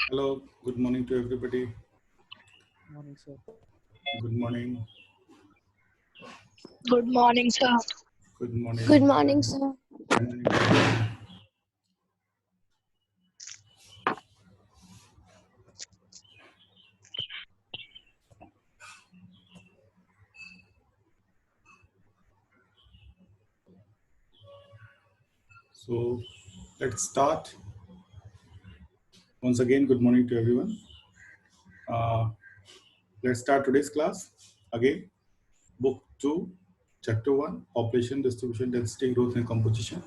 Hello, good morning to everybody. Morning, sir. Good morning. Good morning, sir. Good Good morning. morning, sir. Good morning, everybody. So let's start. Once again, good morning to everyone. Uh, let's start today's class. Again, book 2, chapter 1, population distribution, density, growth and composition.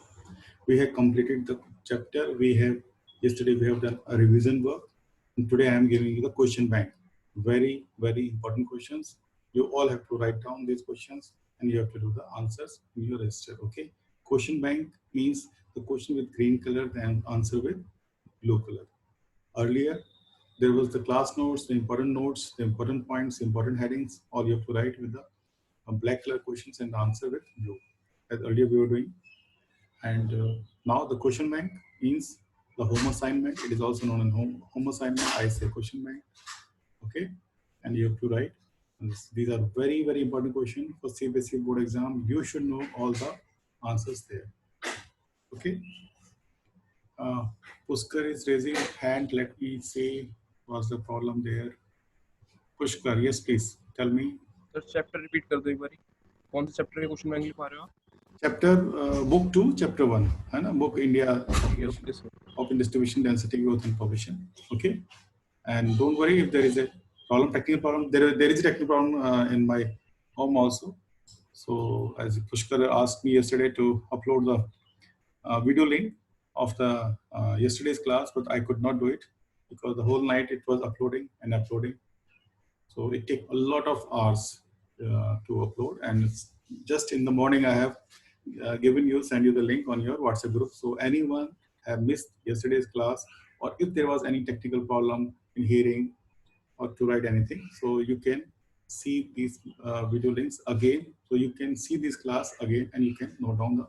We have completed the chapter. Yesterday we have done a revision work. And today I am giving you the question bank. Very, very important questions. You all have to write down these questions and you have to do the answers in your register. Okay. Question bank means the question with green color and answer with blue color. Earlier, there was the class notes, the important points, the important headings, all you have to write with the black color questions and answer with blue. As earlier we were doing. And now the question bank means the home assignment. It is also known as home assignment. I say question bank. Okay. And you have to write. And these are very, very important questions for CBSE board exam. You should know all the answers there. Okay. Uh, Pushkar is raising hand. Let me see what's the problem there. Pushkar, yes, please tell me. Sir chapter repeat कर दो एक बारी कौन से chapter के question bank लिखवा रहे हो आप Chapter book 2, chapter 1. है ना? Book India okay sir Open Distribution, Density, Growth and Population. Okay. And don't worry if there is a problem, technical problem. There is a technical problem in my home also. So as Pushkar asked me yesterday to upload the video link of the yesterday's class, but I could not do it because the whole night it was uploading and uploading. So it took a lot of hours to upload, and it's just in the morning I have send you the link on your WhatsApp group. So anyone have missed yesterday's class, or if there was any technical problem in hearing or to write anything, so you can see these video links again. So you can see this class again and you can note down the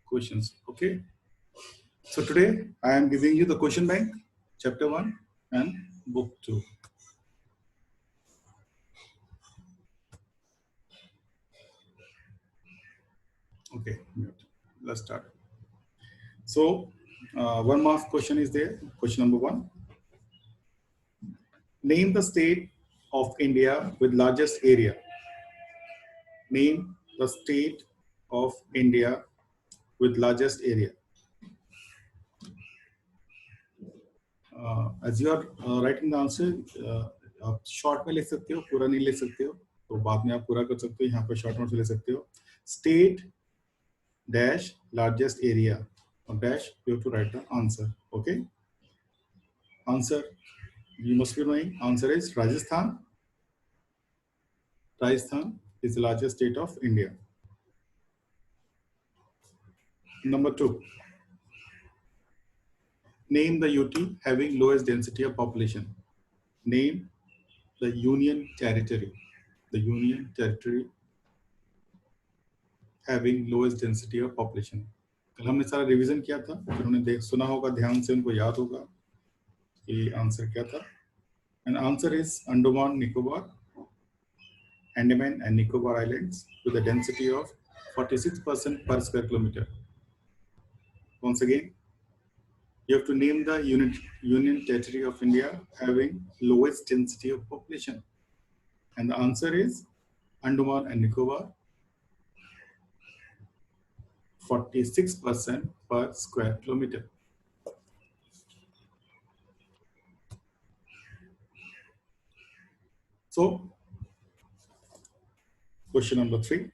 questions. Okay. So today I am giving you the question bank, chapter 1 and book 2. Okay, let's start. So one mark question is there. Question number 1. Name the state of India with largest area. Name the state of India with largest area. As you are writing the answer, आप short में लिख सकते हो, पूरा नहीं लिख सकते हो, तो बाद में आप पूरा कर सकते हो. यहाँ पे शॉर्ट नोट से ले सकते हो. State dash largest area or dash, you have to write the answer. Okay. Answer, you must be knowing. Answer is Rajasthan. Rajasthan is the largest state of India. Number 2. Name the UT having lowest density of population. Name the Union Territory. The Union Territory having lowest density of population. कल हमने सारा revision किया था, जिन्होंने सुना होगा ध्यान से उनको याद होगा कि आंसर क्या था. And answer is Andaman Nicobar, Andaman and Nicobar Islands with a density of 46% per square kilometer. Once again, you have to name the Union Territory of India having lowest density of population. And the answer is Andaman and Nicobar, 46% per square kilometer. So, question number 3.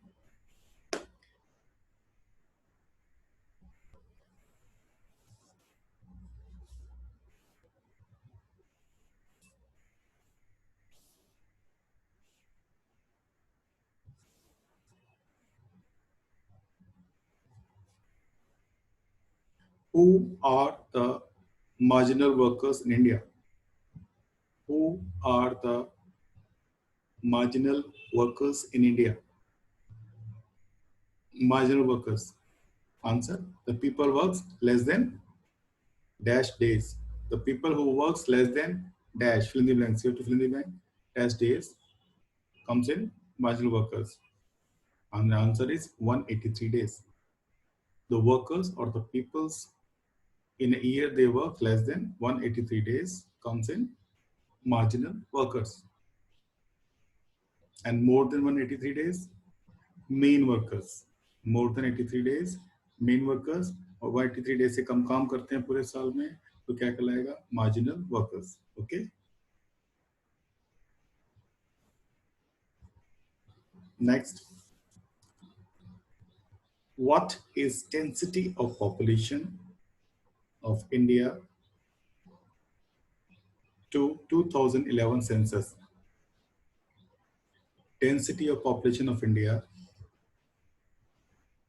Who are the marginal workers in India? Who are the marginal workers in India? Marginal workers. Answer, the people works less than dash days. The people who works less than dash, fill in the blank, so you have to fill in the blank, dash days comes in marginal workers. And the answer is 183 days. The workers or the peoples in a year they work less than 183 days comes in marginal workers. And more than 183 days, main workers. More than 83 days, main workers. और 183 days से कम काम करते हैं पूरे साल में तो क्या कहलाएगा? Marginal workers. Okay. Next. What is density of population of India to 2011 census? Density of population of India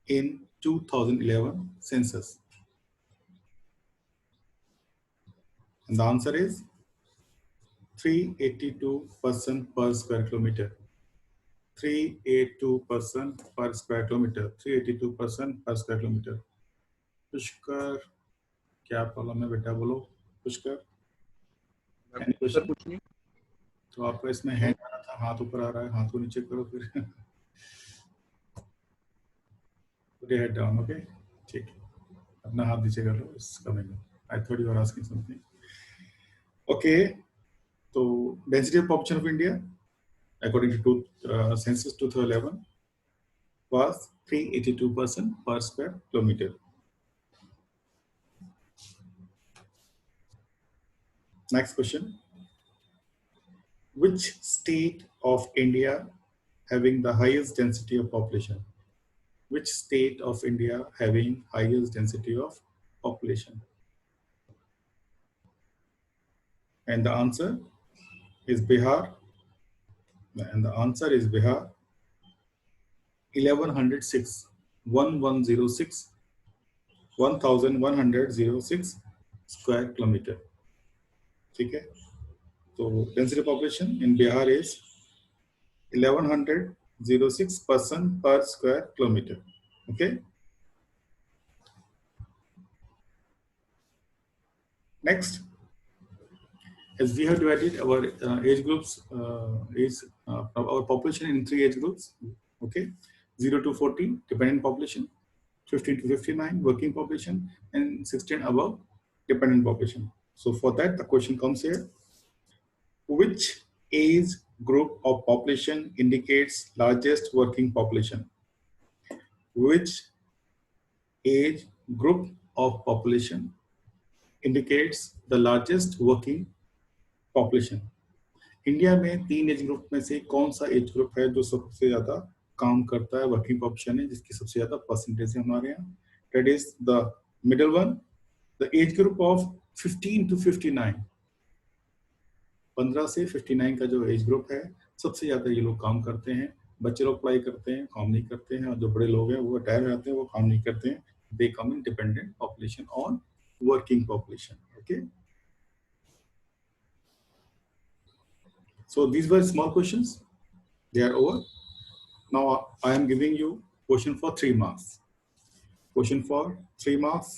in 2011 census. And the answer is 382 person per square kilometer. 382 person per square kilometer. 382 person per square kilometer. Pushkar, क्या problem है बेटा, बोलो Pushkar. Any sir question? कुछ नहीं. तो आपका इसमें hand आ रहा था, हाथ ऊपर आ रहा है, हाथ को नीचे करो फिर. Put your head down, okay? ठीक है, अपना हाथ नीचे कर लो. It's coming. I thought you were asking something. Okay, so density of population of India according to census 2011 was 382 person per square kilometer. Next question. Which state of India having the highest density of population? Which state of India having highest density of population? And the answer is Bihar. And the answer is Bihar. 1106, 1106, 1106 square kilometer. ठीक है. So density population in Bihar is 1106 person per square kilometer. Okay. Next, as we have divided our age groups, our population in 3 age groups. Okay, 0 to 40 dependent population, 15 to 59 working population, and 16 above dependent population. So for that, the question comes here: which age group of population indicates largest working population? Which age group of population indicates the largest working population? India में 3 age group में से कौन सा age group है जो सबसे ज्यादा काम करता है, वर्किंग पॉपुलेशन है जिसकी सबसे ज्यादा परसेंटेज है हमारे यहाँ? That is the middle one, the age group of 15 to 59. 15 से 59 का जो एज ग्रुप है सबसे ज्यादा ये लोग काम करते हैं. बच्चे लोग पढ़ाई करते हैं, काम नहीं करते हैं, और जो बड़े लोग हैं वो रिटायर रहते हैं, वो काम नहीं करते हैं. They come in dependent population on working population. Okay, so these were small questions. They are over. Now I am giving you question for 3 marks. Question for 3 marks.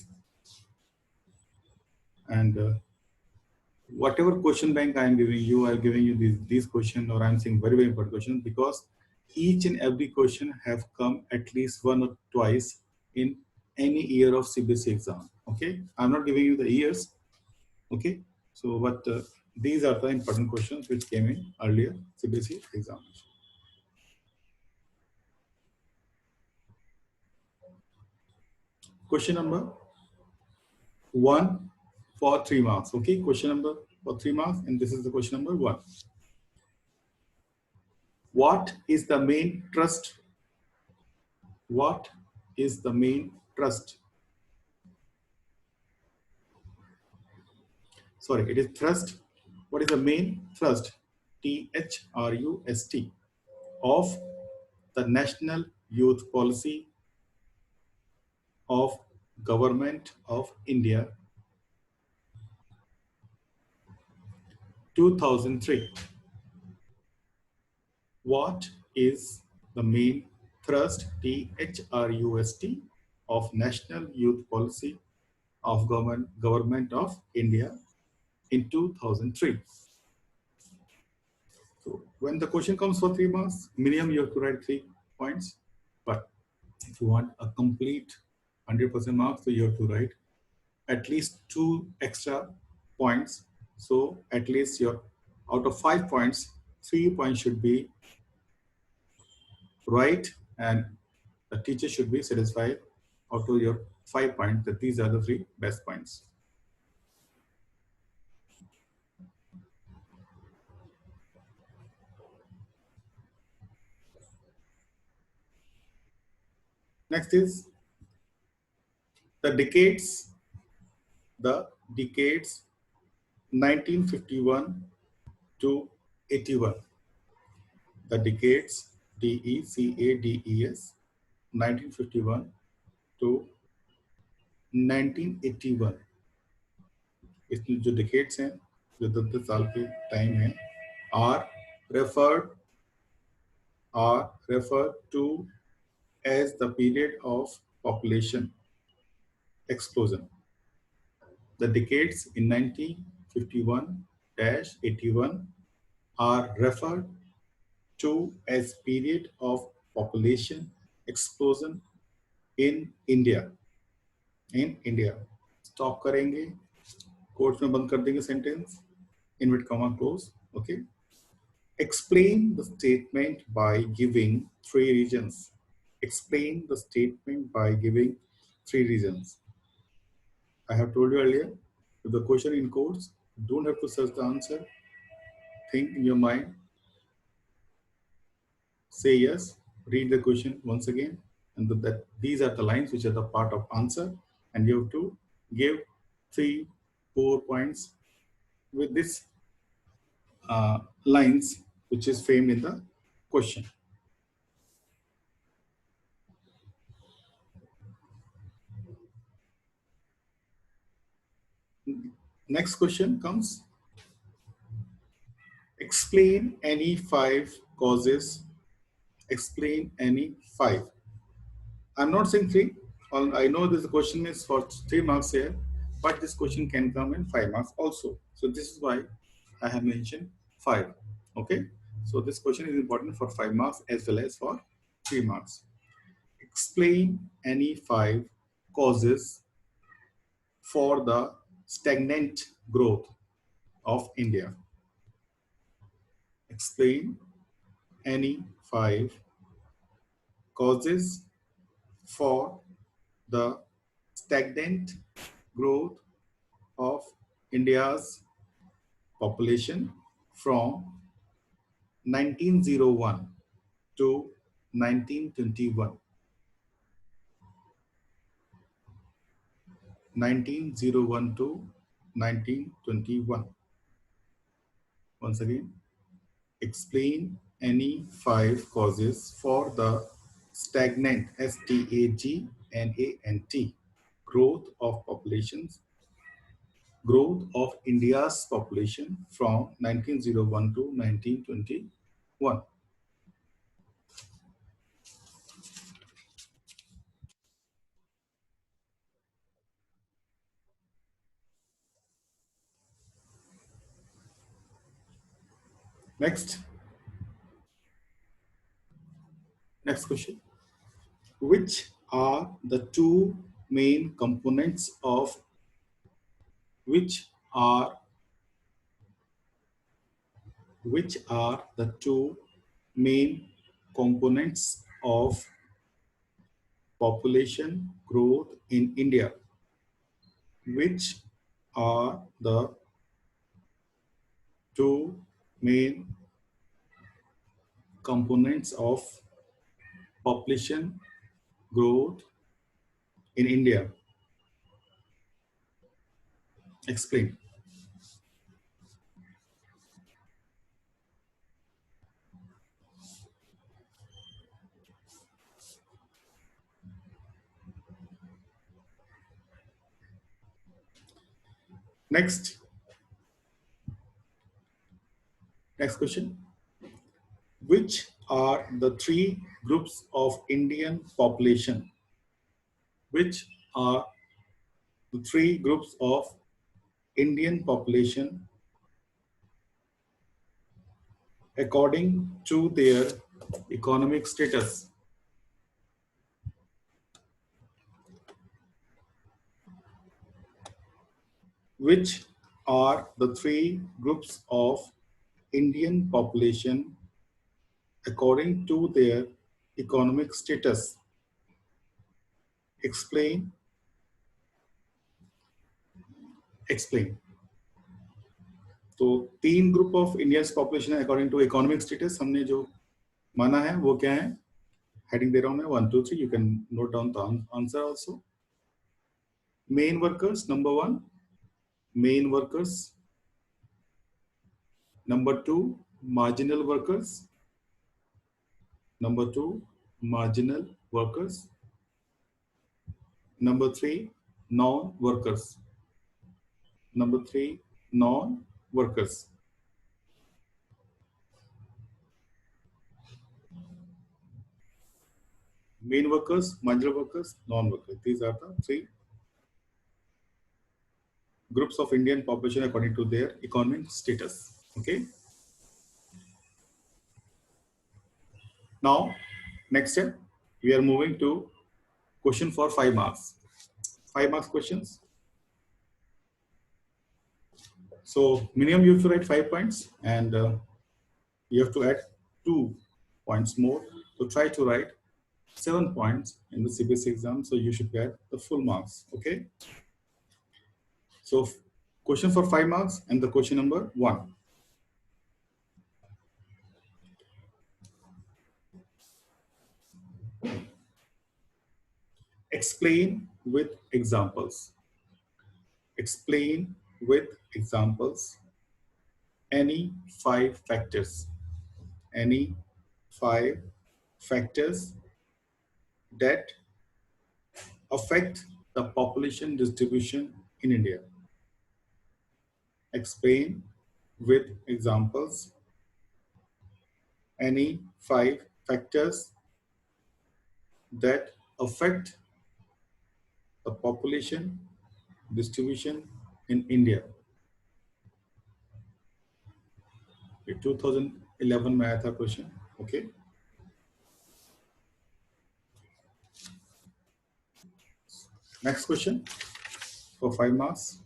And whatever question bank I am giving you, I am giving you these questions, or I am saying very, very important questions, because each and every question have come at least 1 or twice in any year of CBSE exam. Okay, I am not giving you the years. Okay, so but these are the important questions which came in earlier CBSE examination. Question number 1 for 3 marks. Okay, question number for 3 marks, and this is the question number 1. What is the main trust? What is the main trust? Sorry, it is thrust. What is the main thrust? THRUST of the National Youth Policy of Government of India 2003. What is the main thrust, THRUST, of National Youth Policy of Government of India in 2003. So when the question comes for 3 marks, minimum you have to write 3 points. But if you want a complete 100% marks, so you have to write at least 2 extra points. So at least your out of 5 points, 3 points should be right, and the teacher should be satisfied out of your 5 points that these are the 3 best points. Next is the decades 1951 to 81. The decades DECADES 1951 to 1981. इसमें जो decades हैं, जो 10 साल के time है, are referred to as the period of population explosion. The decades in 1951-81 are referred to as period of population explosion in India. In India. Stop करेंगे, quotes में बंद कर देंगे sentence, inverted comma close, okay. Explain the statement by giving 3 reasons. Explain the statement by giving 3 reasons. I have told you earlier, if the question in quotes, don't have to search the answer. Think in your mind. Say yes, read the question once again, and that these are the lines which are the part of answer, and you have to give 3-4 points with this lines which is framed in the question. Next question comes. Explain any 5 causes. Explain any 5. I'm not saying 3. I know this question is for 3 marks here, but this question can come in 5 marks also. So this is why I have mentioned 5. Okay. So this question is important for 5 marks as well as for 3 marks. Explain any 5 causes for the stagnant growth of India. Explain any 5 causes for the stagnant growth of India's population from 1901 to 1921. 1901 to 1921. Once again, explain any 5 causes for the stagnant STAGNANT growth of populations, growth of India's population from 1901 to 1921. Next question. Which are the 2 main components of which are the 2 main components of population growth in India? Which are the 2 main components of population growth in India? Explain. Next question. Which are the 3 groups of Indian population? Which are the 3 groups of Indian population according to their economic status. Which are the three groups of Indian population according to their economic status? Explain. Explain. तो तीन group of Indians population according to economic status हमने जो माना है वो क्या है? Heading दे रहा हूं मैं 1 2 3. You can note down the answer also. Main workers number 1, main workers. Number 2, marginal workers. Number 2, marginal workers. Number 3, non-workers. Number 3, non-workers. Main workers, marginal workers, non-workers. These are the three groups of Indian population according to their economic status. Okay. Now, next step, we are moving to question for 5 marks. 5 marks questions. So minimum you have to write 5 points, and you have to add 2 points more. So try to write 7 points in the CBSE exam, so you should get the full marks. Okay. So question for 5 marks, and the question number 1. Explain with examples. Explain with examples any 5 factors. Any 5 factors that affect the population distribution in India. Explain with examples any 5 factors that affect the population distribution in India. ये 2011 में आया था question. Okay. Next question for 5 marks,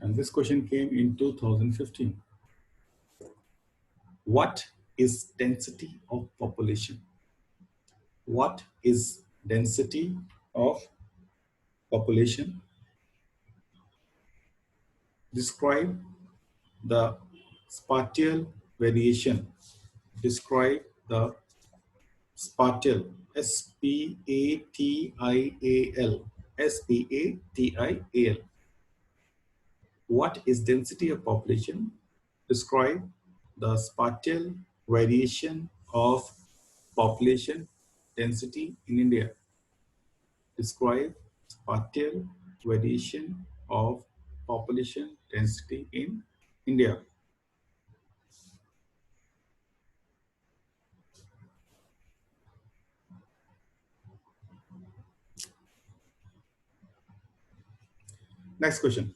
and this question came in 2015. What is density of population? What is density of population? Describe the spatial variation. Describe the spatial, S-P-A-T-I-A-L, S-P-A-T-I-A-L. What is density of population? Describe the spatial variation of population density in India. Describe spatial variation of population density in India. Next question.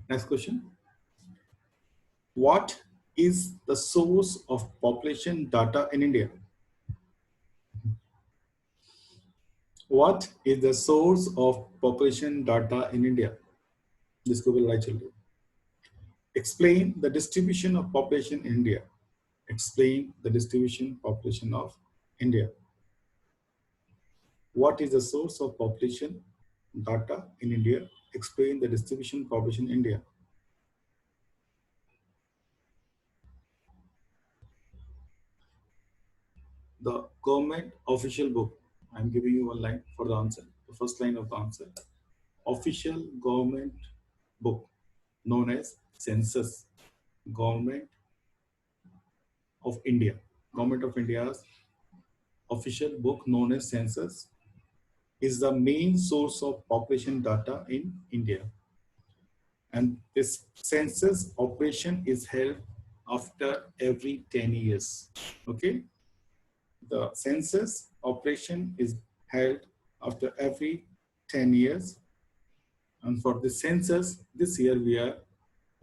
Next question. What is the source of population data in India? What is the source of population data in India? This will write children. Explain the distribution of population in India. Explain the distribution population of India. What is the source of population data in India? Explain the distribution population in India. The government official book. I'm giving you one line for the answer. The first line of the answer. Official government book known as Census. Government of India. Government of India's official book known as Census is the main source of population data in India. And this census operation is held after every 10 years. Okay. The census operation is held after every 10 years, And for the census this year we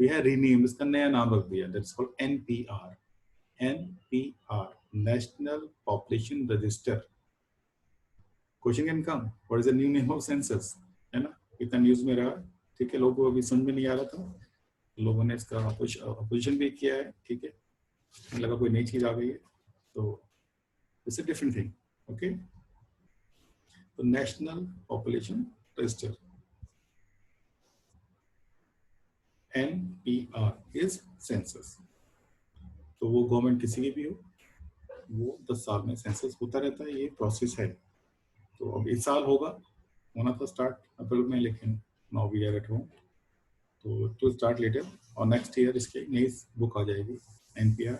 have renamed, इसका नया नाम रख दिया, that's called NPR. NPR, National Population Register. Question can come, what is the new name of census? है ना, इतना news में रहा, ठीक है, लोगों को अभी समझ में नहीं आ रहा था, लोगों ने इसका अपोजिशन भी किया है, ठीक है, लगा कोई नई चीज आ गई है, तो it's a different thing. Okay, तो national population register NPR is census. तो वो गवर्नमेंट किसी की भी हो, वो 10 साल में सेंसस होता रहता है, ये प्रोसेस है. तो अब इस साल होना था स्टार्ट अप्रैल में, लेकिन now we are at home, तो टू स्टार्ट लेटर, और नेक्स्ट ईयर इसकी नई बुक आ जाएगी NPR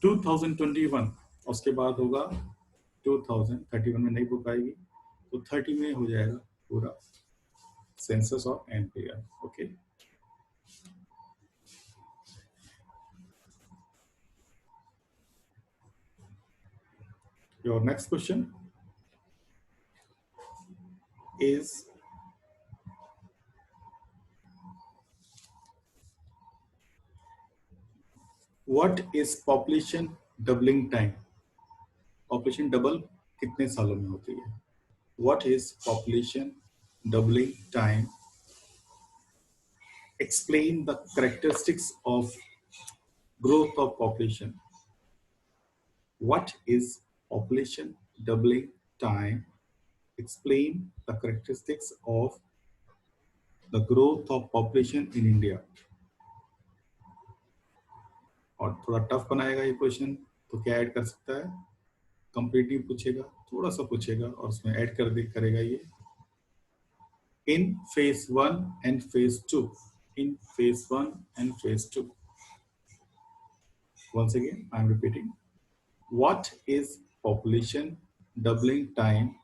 2021. उसके बाद होगा 2031 में नई बुक आएगी, तो 30 में हो जाएगा पूरा census of NPR. Okay, your next question is what is population doubling time? Population double कितने सालों में होती है? What is population doubling time? Explain the characteristics of growth of population. What is population doubling time? Explain the characteristics of the growth of population in India. और थोड़ा tough बनाएगा ये question, तो क्या ऐड कर सकता है? कंपेटिटिव पूछेगा, थोड़ा सा पूछेगा, और उसमें ऐड करेगा ये in phase 1 and phase 2. In phase 1 and phase 2. once again I am repeating, what is population doubling time?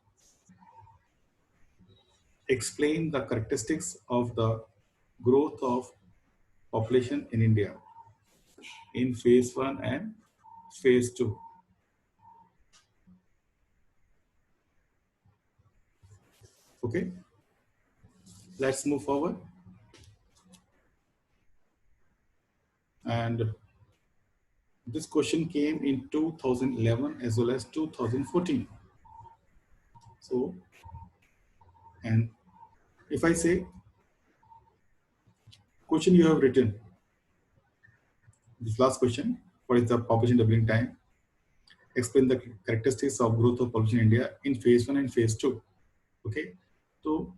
Explain the characteristics of the growth of population in India in phase 1 and phase 2. Okay, let's move forward. And this question came in 2011 as well as 2014. So, and if I say question you have written, this last question, what is the population doubling time? Explain the characteristics of growth of population in India in phase 1 and phase 2. Okay, तो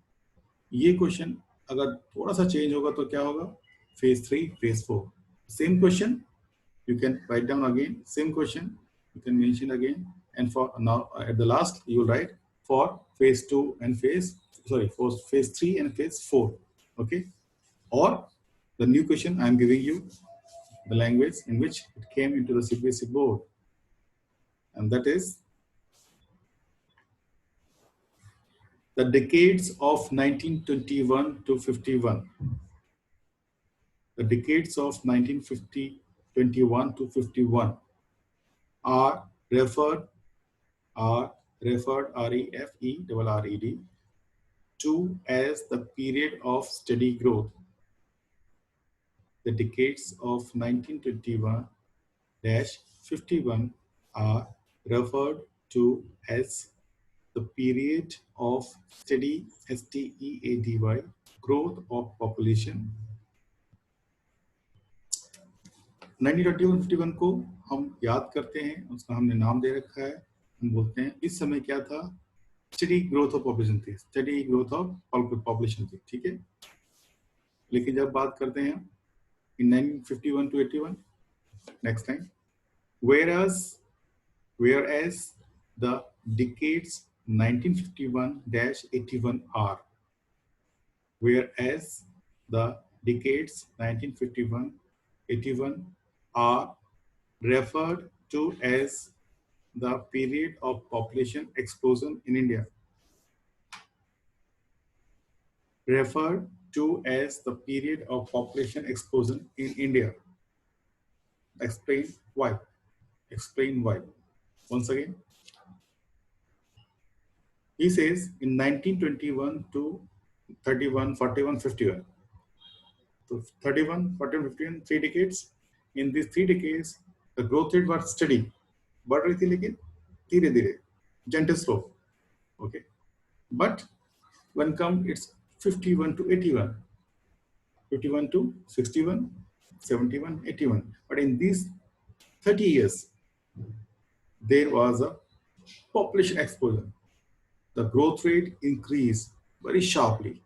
ये question अगर थोड़ा सा change होगा तो क्या होगा? phase 3, phase 4. Same question, you can write down again. Same question, you can mention again. And for now, at the last, you will write for phase 2 and for phase 3 and phase 4. Okay, or the new question I am giving you, the language in which it came into the CBSE board, and that is the decades of 1921 to 51. The decades of 1921 to 51 are referred REFERED to as the period of steady growth. The decades of 1921-51 are referred to as the period of steady STEADY growth of population. 1921-51 को हम याद करते हैं, उसका हमने नाम दे रखा है, हम बोलते हैं इस समय क्या था? स्टडी ग्रोथ ऑफ पॉपुलेशन थी, स्टडी ग्रोथ ऑफ पॉपुलेशन थी, ठीक है. लेकिन जब बात करते हैं in 1951 to 81, next time, whereas the decades 1951-81 are, whereas the decades 1951-81 are referred to as the period of population explosion in India. Referred to as the period of population explosion in India. Explain why. Explain why. Once again, he says in 1921 to 31, 41, 51. So 31, 41, 51, 3 decades. In these 3 decades, the growth rate was steady. बढ़ रही थी लेकिन धीरे धीरे, gentle slope. Okay. But when come it's 51 to 81, 51 to 61, 71, 81. But in these 30 years, there was a population explosion. The growth rate increased very sharply.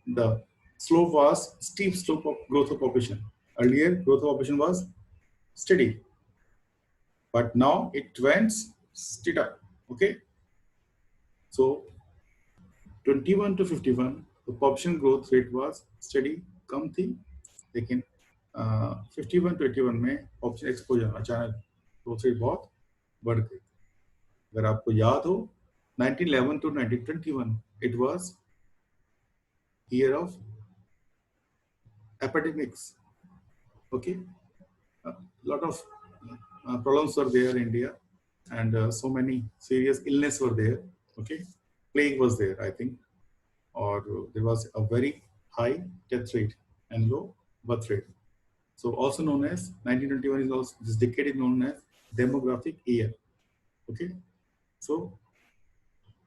The slope was steep slope of growth of population. Earlier, growth of population was steady, but now it went straight up. Okay, so 21 to 51, the population growth rate was steady, कम थी, लेकिन 51 to 81 में population exposure अचानक growth rate बहुत बढ़ गई. अगर आपको याद हो, 1911 to 1921, it was year of epidemics. Okay, a lot of problems were there in India, and so many serious illness were there. Okay, plague was there, I think, or there was a very high death rate and low birth rate. So also known as 1921 is also, this decade is known as demographic year. Okay, so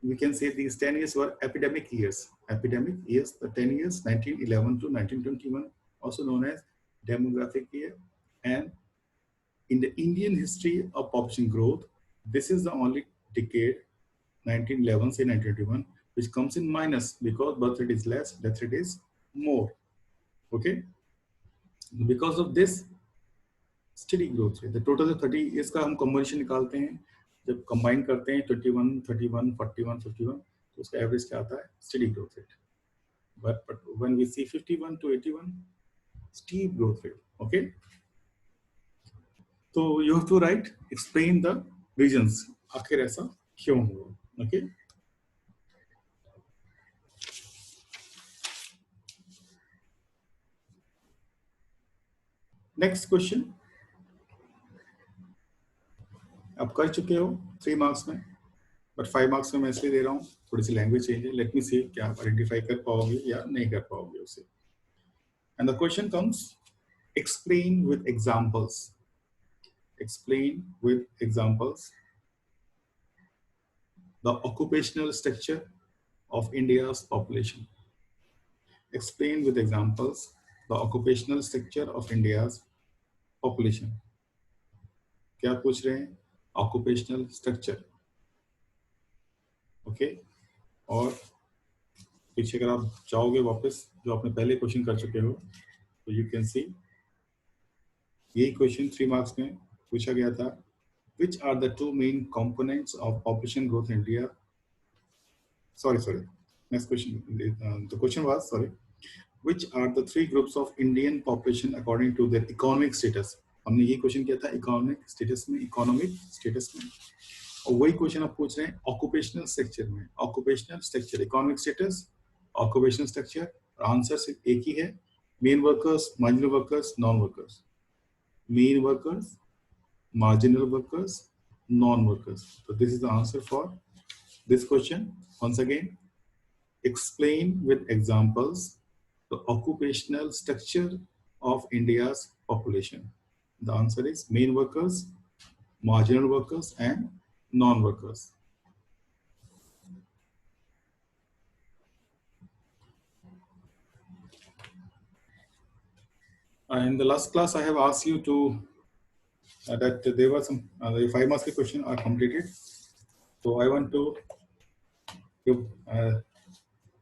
we can say these 10 years were epidemic years. Epidemic years, the 10 years, 1911 to 1921, also known as demographic year. And in the Indian history of population growth, this is the only decade, 1911 say 1921, which comes in minus because birth rate is less, death rate is more. Okay, because of this steady growth rate, the total 30 years का हम combination निकालते हैं, जब combine करते हैं 21, 31, 41, 51, तो उसका average क्या आता है? Steady growth rate. But when we see 51 to 81, steep growth rate. Okay. So you have to write, explain the reasons. आखिर ऐसा क्यों हुआ? Okay. Next question. आप कर चुके हो 3 marks में, but 5 marks में मैं इसलिए दे रहा हूँ, थोड़ी सी लैंग्वेज चेंज है. लेट मी सी क्या आप आइडेंटिफाई कर पाओगे या नहीं कर पाओगे उसे. And the question comes, explain with examples. Explain with examples the occupational structure of India's population. Explain with examples the occupational structure of India's population. क्या पूछ रहे हैं? Occupational structure. Okay. और पीछे अगर आप जाओगे वापस जो आपने पहले क्वेश्चन कर चुके हो, तो यू कैन सी यही क्वेश्चन 3 मार्क्स में पूछा गया था. Which are the two main components of population growth in India? Sorry. Next question. The question was, which are the 3 groups of Indian population according to their economic status? हमने ये question किया था economic status में, और वही question आप पूछ रहे हैं ऑक्यूपेशनल स्ट्रक्चर में. Occupational structure, economic status, occupational structure. Answer सिर्फ एक ही है, main workers, marginal workers, non workers. Main workers, marginal workers, non-workers. So this is the answer for this question. Once again, explain with examples the occupational structure of India's population. The answer is main workers, marginal workers, and non-workers. In the last class, I have asked you to that there were some 5 marks question are completed. So I want to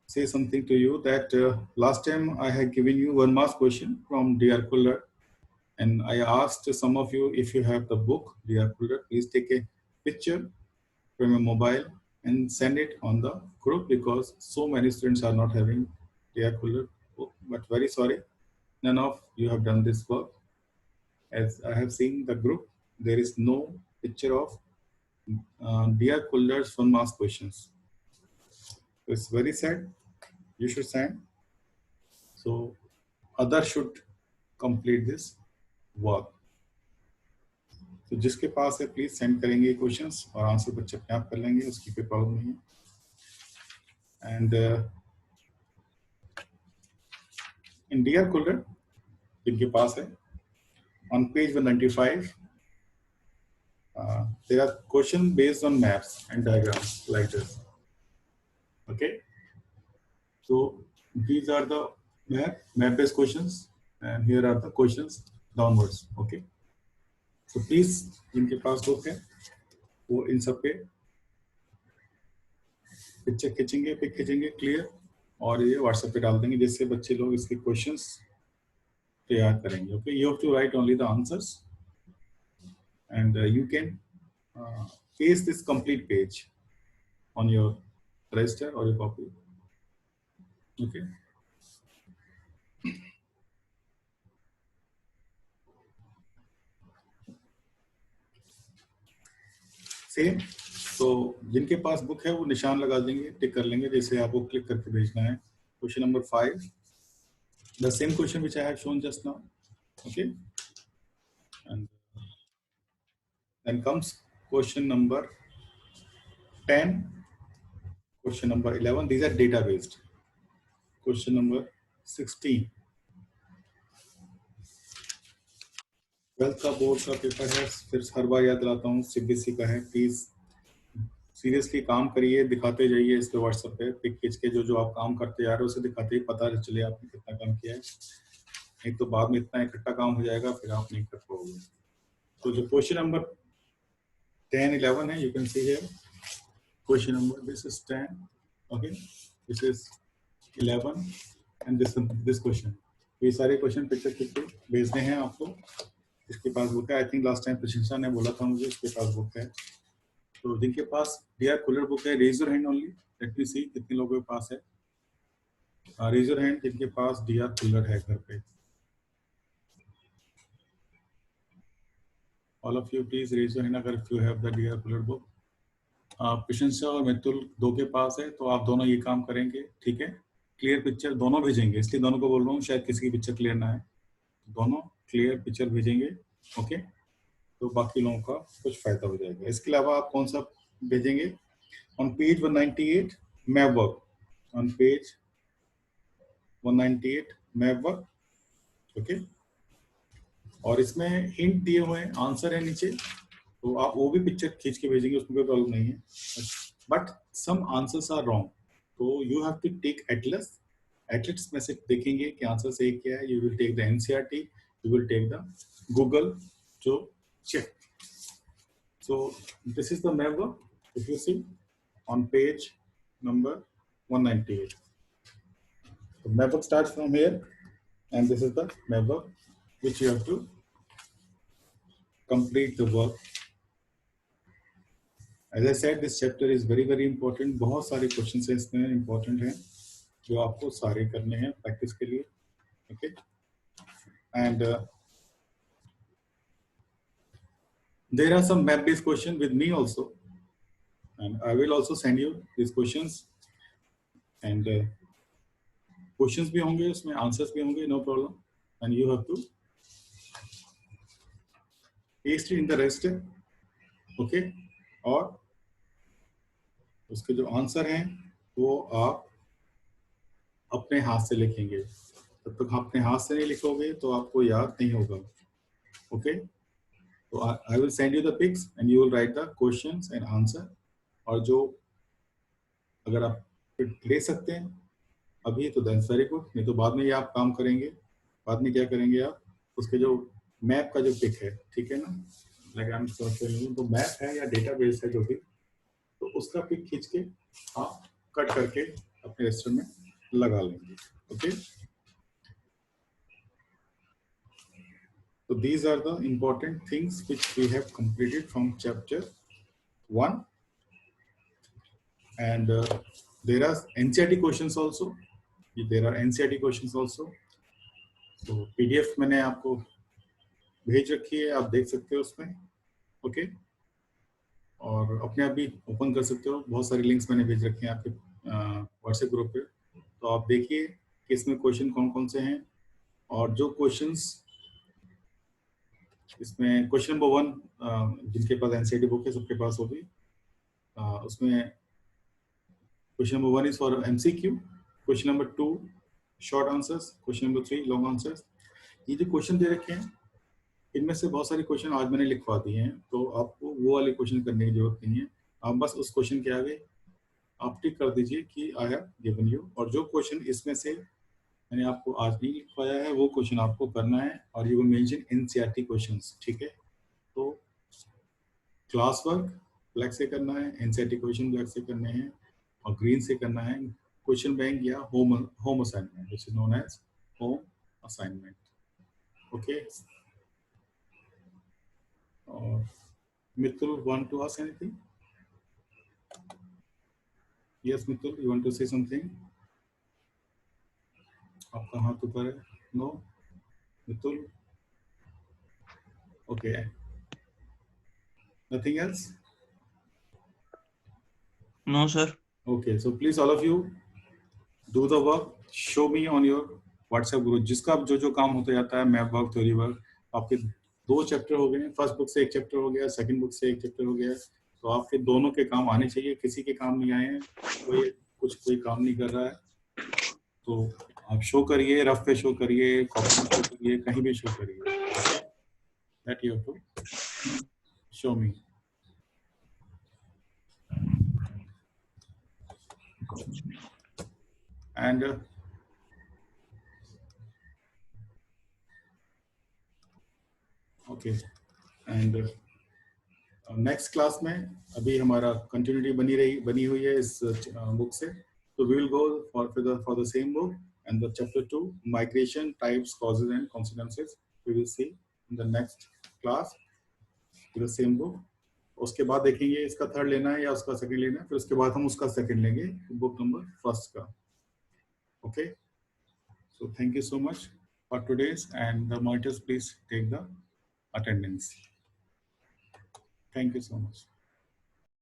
say something to you that last time I had given you 1 mark question from D.R. Kuller, and I asked some of you if you have the book D.R. Kuller, please take a picture from your mobile and send it on the group, because so many students are not having D.R. Kuller book. But very sorry, none of you have done this work. As I have seen the group, there is no picture of D.R. Kuller's 1 mark questions. It's very sad. You should send. So others should complete this work. तो जिसके पास है please send करेंगे questions, और answer बच्चे अपने आप कर लेंगे, उसकी कोई प्रॉब्लम नहीं है. एंड इन डियर कुलर जिनके पास है, on page 195 there are questions based on maps and diagrams like this. Okay, so these are the map based questions, and here are the questions downwards. Okay, so please जिनके पास book है वो इन सब पे picture खींचेंगे, pick खींचेंगे clear, और ये WhatsApp पे डाल देंगे जिससे बच्चे लोग इसके क्वेश्चंस तैयार करेंगे. Okay, you have to write only the answers and you can paste this complete page on your register or your copy. Okay, same. तो जिनके पास बुक है वो निशान लगा देंगे, टिक कर लेंगे, जैसे आपको क्लिक करके भेजना है. Question number 5, the same question which I have shown just now. Okay, and then comes question number 10, question number 11, these are data based. Question number 16, 12th का बोर्ड का पेपर है, फिर हर बार याद दिलाता हूँ सीबीएसई का है. प्लीज सीरियसली काम करिए, दिखाते जाइए इस पे व्हाट्सएप पे पिक खींच के, जो जो आप काम करते जा रहे हो उसे दिखाते ही पता चले आपने कितना काम किया है. नहीं तो बाद में इतना इकट्ठा काम हो जाएगा, फिर आप नहीं कर पाओगे. तो जो क्वेश्चन नंबर 10, 11 है, you can see here question number, this is 10, okay, this is 11 and this question. ये सारे क्वेश्चन पिक्चर खींच के भेजने हैं आपको. इसके पास बुक है, आई थिंक लास्ट टाइम प्रशंसा ने बोला था मुझे इसके पास बुक है. तो जिनके पास डियर कुलर बुक है, raise your hand only, let me see कितने लोगों के पास है. रेज योर हैंड जिनके पास डियर कुलर है घर पे. All of you please raise your hand अगर you have the dear cooler book. Prashansa और मितुल दो के पास है, तो आप दोनों ये काम करेंगे, ठीक है. क्लियर पिक्चर दोनों भेजेंगे, इसलिए दोनों को बोल रहा हूँ, शायद किसी की पिक्चर क्लियर ना है. दोनों क्लियर पिक्चर भेजेंगे. ओके, तो बाकी लोगों का कुछ फायदा हो जाएगा. इसके अलावा आप कौन सा भेजेंगे? On page 198 map work, on page 198 map work. Okay, और इसमें हिंट दिए हुए हैं, आंसर है नीचे, तो आप वो भी पिक्चर खींच के भेजेंगे, उसमें कोई प्रॉब्लम नहीं है. But some answers are wrong, तो you have to take at least में से देखेंगे कि आंसर सही क्या है. You will take the NCERT, you will take the Google to check. So this is the map work, if you see on page number 198. The map work starts from here, and this is the map work which you have to complete the work. As I said, this chapter is very important. बहुत सारे questions हैं इसमें important हैं जो आपको सारे करने हैं practice के लिए. Okay, and there are some map based questions with me also, and I will also send you these questions, and questions भी होंगे उसमें, answers भी होंगे, no problem, and you have to paste it in the register. Okay, और उसके जो answer हैं वो आप अपने हाथ से लिखेंगे. तब तक आप अपने हाथ से नहीं लिखोगे तो आपको याद नहीं होगा. ओके, तो I will send you the pics and you will write the questions and answer. और जो अगर आप ले सकते हैं अभी तो दैट्स वेरी गुड, नहीं तो बाद में ये आप काम करेंगे. बाद में क्या करेंगे आप, उसके जो मैप का जो पिक है, ठीक है ना, लाइक आई एम शोइंग, तो मैप है या डेटाबेस है जो भी, तो उसका पिक खींच के आप कट करके अपने रजिस्टर में लगा लेंगे. Okay, so these are the important things which we have completed from chapter 1, and there are NCERT questions also. There are NCERT questions also. तो PDF मैंने आपको भेज रखी है, आप देख सकते हो उसमें. ओके, और अपने आप भी ओपन कर सकते हो, बहुत सारी लिंक्स मैंने भेज रखी हैं आपके व्हाट्सएप ग्रुप पे. तो आप देखिए कि इसमें क्वेश्चन कौन कौन से हैं, और जो क्वेश्चंस इसमें क्वेश्चन नंबर 1 जिनके पास एनसीईआरटी बुक है सबके पास होगी. उसमें question number 1 is for MCQ, question number 2 short answers, question number 3 long answers. ये जो क्वेश्चन दे रखे हैं इनमें से बहुत सारे क्वेश्चन आज मैंने लिखवा दिए हैं, तो आपको वो वाले क्वेश्चन करने की जरूरत नहीं है। आप बस उस क्वेश्चन के आगे आप टिक कर दीजिए कि आई हैव गिवन यू, और जो क्वेश्चन इसमें से मैंने आपको आज नहीं लिखवाया है वो क्वेश्चन आपको करना है, और you will mention NCERT questions, ठीक है। तो क्लास वर्क ब्लैक से करना है, एनसीईआरटी क्वेश्चन ब्लैक से करने हैं, और ग्रीन से करना है क्वेश्चन बैंक या home assignment, which is known as home assignment. Okay, और Mittal want to ask anything? Yes Mittal, you want to say something? आपका हाथ ऊपर है। No Mittal? Okay, nothing else? No, sir. Okay, so please all of you do the work, show me on your WhatsApp group, जिसका जो जो काम होता जाता है, मैथ वर्क, थ्योरी वर्क। आपके 2 चैप्टर हो गए, फर्स्ट बुक से 1 चैप्टर हो गया, सेकंड बुक से 1 चैप्टर हो गया, तो आपके दोनों के काम आने चाहिए। किसी के काम नहीं आए हैं, कोई काम नहीं कर रहा है, तो आप शो करिए, रफ पे शो करिए, कॉपी में शो करिए, कहीं भी शो करिए। That you have to show me. And okay, and next class में अभी हमारा कंटिन्यूटी बनी हुई है इस बुक से, तो we will go for the same book and the chapter 2 migration types causes and consequences we will see in the next class the same book. उसके बाद देखेंगे इसका थर्ड लेना है या उसका सेकंड लेना है, फिर उसके बाद हम उसका सेकंड लेंगे बुक नंबर फर्स्ट का। Okay, so thank you so much for today's, and the monitors please take the attendance. Thank you so much.